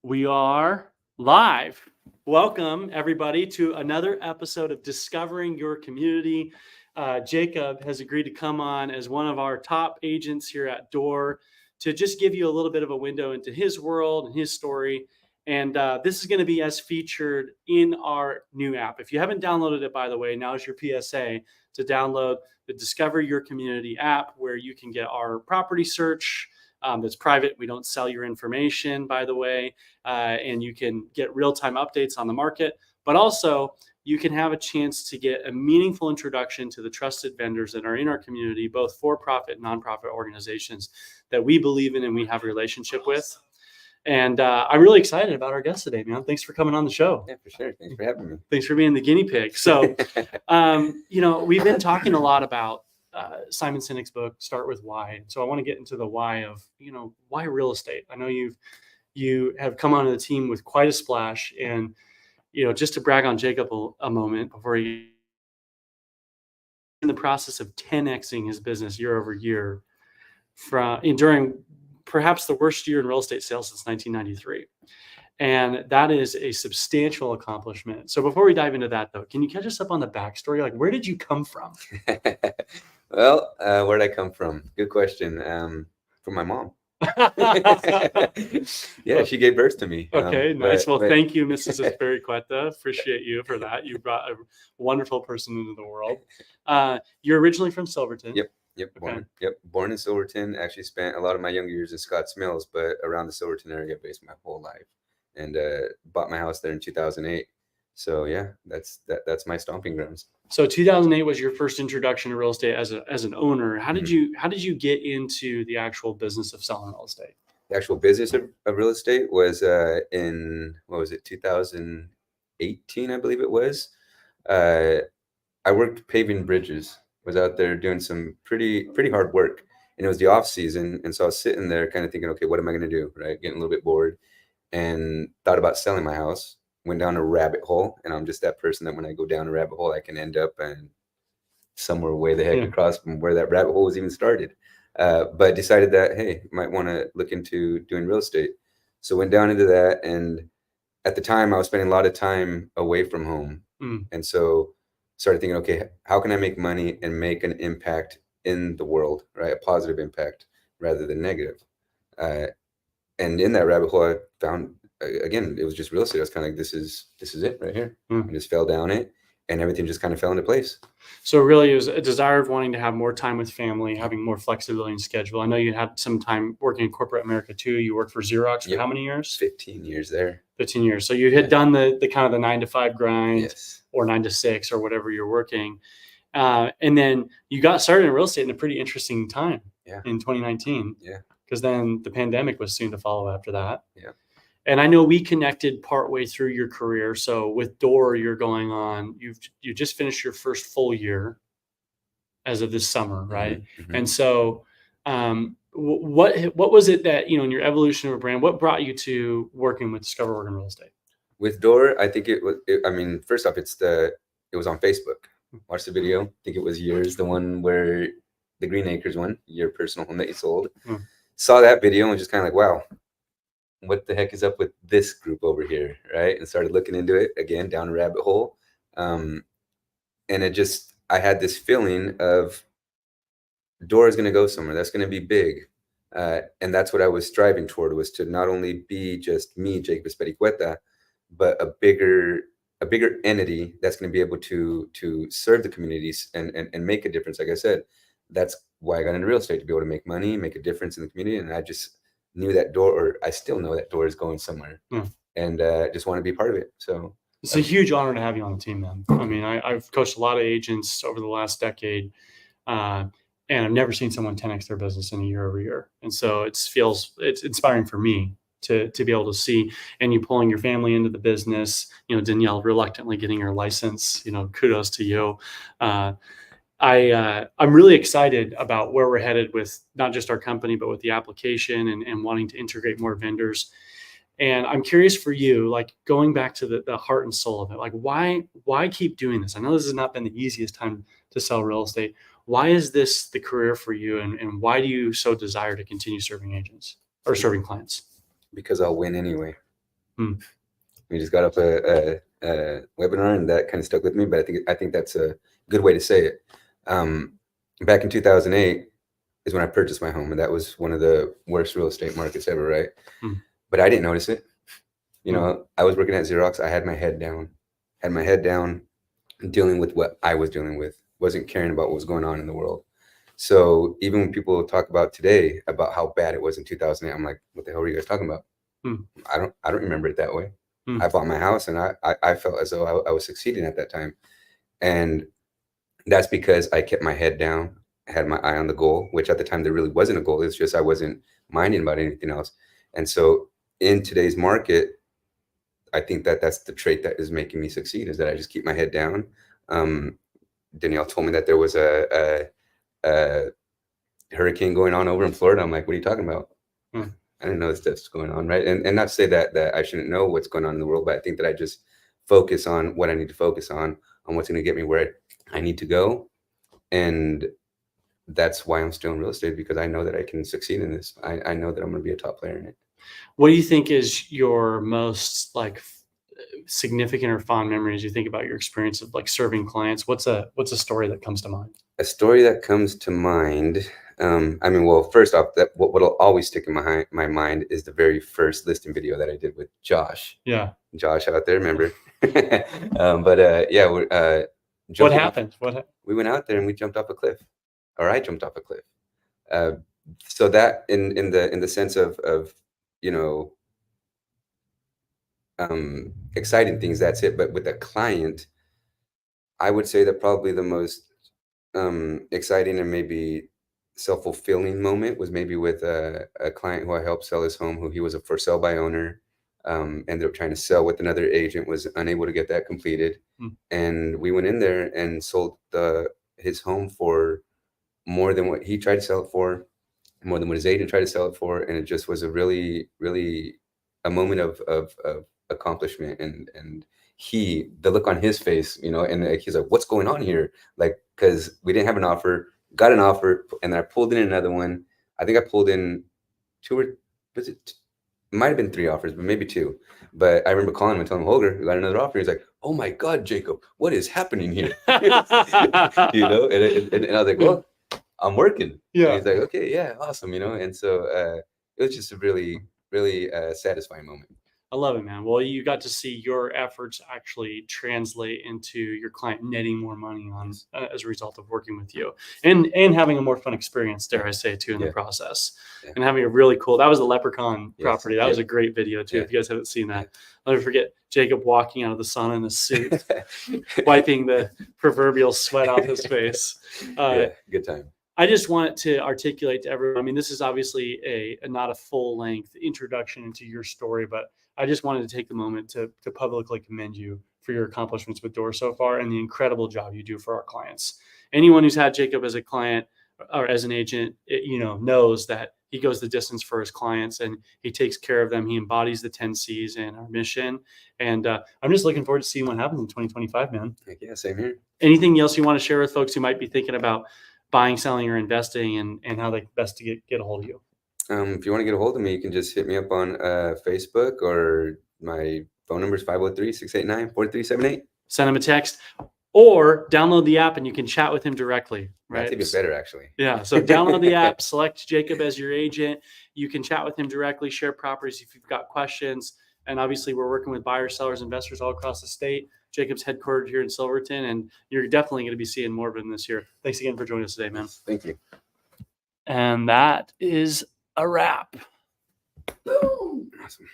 We are live. Welcome, everybody, to another episode of Discovering Your Community. Jacob has agreed to come on as one of our top agents here at Door to just give you a little bit of a window into his world and his story. And this is going to be as featured in our new app. If you haven't downloaded it, by the way, now's your PSA to download the Discover Your Community app, where you can get our property search that's private. We don't sell your information, by the way. And you can get real-time updates on the market, but also you can have a chance to get a meaningful introduction to the trusted vendors that are in our community, both for-profit and nonprofit organizations that we believe in and we have a relationship with. And I'm really excited about our guest today, man. Thanks for coming on the show. Yeah, for sure. Thanks for having me. Thanks for being the guinea pig. So, we've been talking a lot about Simon Sinek's book, Start With Why. So I want to get into the why of, why real estate? I know you have come onto the team with quite a splash, and just to brag on Jacob a moment before he in the process of 10xing his business year over year during perhaps the worst year in real estate sales since 1993. And that is a substantial accomplishment. So before we dive into that, though, can you catch us up on the backstory? Like, where did you come from? Well, where'd I come from? Good question. From my mom. Yeah, she gave birth to me. Okay, nice. Well, thank you, Mrs. Espericueta. Appreciate you for that. You brought a wonderful person into the world. You're originally from Silverton. Yep. Okay. Born in Silverton. Actually spent a lot of my younger years in Scotts Mills, but around the Silverton area based my whole life. And bought my house there in 2008. So yeah, that's my stomping grounds. So 2008 was your first introduction to real estate as an owner. How did you get into the actual business of selling real estate? The actual business of real estate was in 2018, I believe it was. I worked paving bridges. Was out there doing some pretty hard work, and it was the off season, and so I was sitting there kind of thinking, okay, what am I going to do? Right, getting a little bit bored, and thought about selling my house. Went down a rabbit hole, and I'm just that person that when I go down a rabbit hole, I can end up and somewhere way the heck across from where that rabbit hole was even started. But decided that, hey, might want to look into doing real estate. So went down into that, and at the time I was spending a lot of time away from home. And so started thinking, okay, how can I make money and make an impact in the world, right? A positive impact rather than negative. And in that rabbit hole, I found, again, it was just real estate. I was kind of like, this is it right here. I just fell down it, and everything just kind of fell into place. So really it was a desire of wanting to have more time with family, having more flexibility in schedule. I know you had some time working in corporate America too. You worked for Xerox for how many years? 15 years there. 15 years. So you had done the kind of the 9-to-5 grind. Yes. Or 9 to 6 or whatever you're working. And then you got started in real estate in a pretty interesting time in 2019. Yeah. Because then the pandemic was soon to follow after that. Yeah. And I know we connected partway through your career. So with Door, you're going on, you just finished your first full year as of this summer, right? Mm-hmm. And so what was it that, in your evolution of a brand, what brought you to working with Discover Oregon Real Estate? With Door, I think it was, first off, it was on Facebook. Watched the video. I think it was yours, the one where the Green Acres one, your personal home that you sold. Saw that video and was just kind of like, wow, what the heck is up with this group over here, right? And started looking into it again, down a rabbit hole. And I had this feeling of Door is going to go somewhere. That's going to be big. And that's what I was striving toward, was to not only be just me, Jacob Espericueta, but a bigger entity that's going to be able to serve the communities and make a difference. Like I said, that's why I got into real estate, to be able to make money, make a difference in the community. And I just knew that Door, or I still know that Door is going somewhere, and just want to be part of it. So it's a huge honor to have you on the team, man. I mean, I've coached a lot of agents over the last decade, and I've never seen someone 10x their business in a year over year. And so it's inspiring for me to be able to see, and you pulling your family into the business, Danielle reluctantly getting her license, kudos to you. I'm really excited about where we're headed with not just our company, but with the application and wanting to integrate more vendors. And I'm curious for you, like going back to the heart and soul of it, like why keep doing this? I know this has not been the easiest time to sell real estate. Why is this the career for you? And why do you so desire to continue serving agents or serving clients? Because I'll win anyway. Hmm. We just got off a webinar, and that kind of stuck with me. But I think that's a good way to say it. Back in 2008 is when I purchased my home, and that was one of the worst real estate markets ever, right? Hmm. But I didn't notice it. You Hmm. know, I was working at Xerox. I had my head down, dealing with what I was dealing with. Wasn't caring about what was going on in the world. So even when people talk about today about how bad it was in 2008, I'm like, what the hell were you guys talking about? Hmm. I don't remember it that way. Hmm. I bought my house, and I felt as though I was succeeding at that time. And that's because I kept my head down, had my eye on the goal, which at the time there really wasn't a goal. It's just I wasn't minding about anything else. And so in today's market, I think that that's the trait that is making me succeed, is that I just keep my head down. Um, Danielle told me that there was a hurricane going on over in Florida. I'm like, what are you talking about? Hmm. I didn't know this stuff's going on, right? And not to say that I shouldn't know what's going on in the world, but I think that I just focus on what I need to focus on what's going to get me where I need to go. And that's why I'm still in real estate, because I know that I can succeed in this. I know that I'm going to be a top player in it. What do you think is your most like significant or fond memories you think about your experience of like serving clients? What's a story that comes to mind? A story that comes to mind. I mean, well, first off, that what'll always stick in my mind is the very first listing video that I did with Josh. Yeah. Josh out there, remember? Yeah, we're What jumping happened? we went out there and we jumped off a cliff, or I jumped off a cliff. So that in the sense of you know exciting things, that's it. But with a client, I would say that probably the most exciting and maybe self-fulfilling moment was maybe with a client who I helped sell his home, who he was a for sale by owner, ended up trying to sell with another agent, was unable to get that completed. Hmm. And we went in there and sold his home for more than what he tried to sell it for, more than what his agent tried to sell it for. And it just was a really, really a moment of accomplishment. And the look on his face, and like, he's like, what's going on here? Like, because we didn't have an offer, got an offer, and then I pulled in another one. I think I pulled in was it, might have been three offers, but maybe two. But I remember calling him and telling him, Holger, we got another offer. He's like, oh my God, Jacob, what is happening here? And I was like, well, I'm working. Yeah. And he's like, okay, yeah, awesome. And so it was just a really, really satisfying moment. I love it, man. Well, you got to see your efforts actually translate into your client netting more money on as a result of working with you, and having a more fun experience, dare I say, too, in the process, and having a really cool. That was the Leprechaun property. That was a great video too. If you guys haven't seen that, I'll never forget Jacob walking out of the sauna in a suit, wiping the proverbial sweat off his face. Good time. I just want to articulate to everyone. I mean, this is obviously a not a full length introduction into your story, but I just wanted to take the moment to publicly commend you for your accomplishments with Door so far and the incredible job you do for our clients. Anyone who's had Jacob as a client or as an agent, knows that he goes the distance for his clients and he takes care of them. He embodies the 10 C's and our mission. And I'm just looking forward to seeing what happens in 2025, man. Yeah, same here. Anything else you want to share with folks who might be thinking about buying, selling, or investing, and how they best to get a hold of you? If you want to get a hold of me, you can just hit me up on Facebook, or my phone number is 503-689-4378. Send him a text or download the app and you can chat with him directly. Right? That's even better, actually. Yeah. So download the app, select Jacob as your agent. You can chat with him directly, share properties if you've got questions. And obviously, we're working with buyers, sellers, investors all across the state. Jacob's headquartered here in Silverton, and you're definitely going to be seeing more of him this year. Thanks again for joining us today, man. Thank you. And that is a wrap. Boom. Awesome.